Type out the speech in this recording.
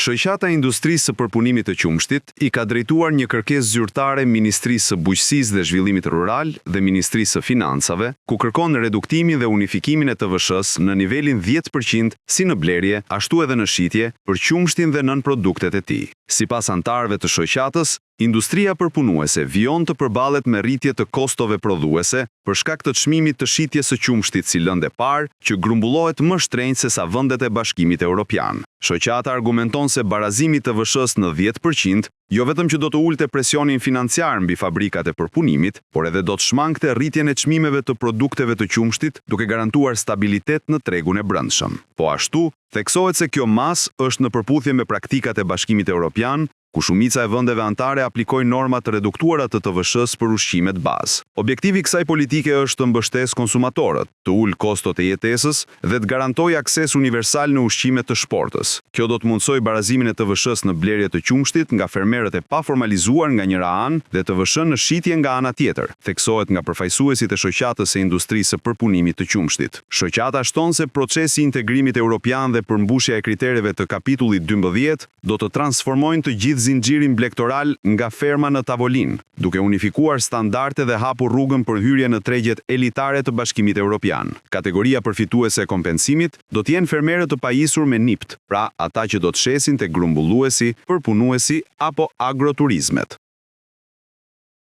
Shoqata e Industrisë së Përpunimit të Qumshtit i ka drejtuar një kërkesë zyrtare Ministrisë së Bujqësisë dhe Zhvillimit Rural dhe Ministrisë së Financave, ku kërkon reduktimin dhe unifikimin e TVSH-s në nivelin 10% si në blerje, ashtu edhe në shitje për qumshtin dhe nën produktet e tij. Sipas anëtarëve të shoqatës, industria përpunuese vijon të përballet me rritje të kostove prodhuese për shkak të çmimit të shitjes së qumshtit si lëndë e parë, që grumbullohet më shtrenjtë se sa vendet e Bashkimit Evropian. Shoqata argumenton se barazimi i TVSH-s në 10% jo vetëm që do të ulte presionin financiar mbi fabrikat e përpunimit, por edhe do të shmangte rritjen e çmimeve të produkteve të qumshtit, duke garantuar stabilitet në tregun e brendshëm. Po ashtu, theksohet se kjo mas është në përputhje me praktikat e Bashkimit Evropian, ku shumica e vendeve anëtare aplikojnë norma të reduktuara të TVSH-s për ushqimet bazë. Objektivi i kësaj politike është të mbështesë konsumatorët, të ulë kostot e jetesës dhe të garantojë akses universal në ushqimet të shportës. Kjo do të mundsojë barazimin e TVSH-s në blerje të qumshtit nga fermerët e paformalizuar nga njëra anë dhe TVSH në shitje nga ana tjetër, theksohet nga përfaqësuesit e shoqatës së industrisë së përpunimit të qumshtit. Shoqata shton se procesi i integrimit evropian dhe përmbushja e kritereve të kapitullit 12 do të transformojnë të gjithë zinxhirin blegtoral nga ferma në tavolinë, duke unifikuar standarde dhe hapur rrugën për hyrje në tregjet elitare të Bashkimit Evropian. Kategoria përfituese e kompensimit do të jenë fermerët të pajisur me NIPT, pra ata që do të shesin tek grumbulluesi, përpunuesi apo agroturizmet.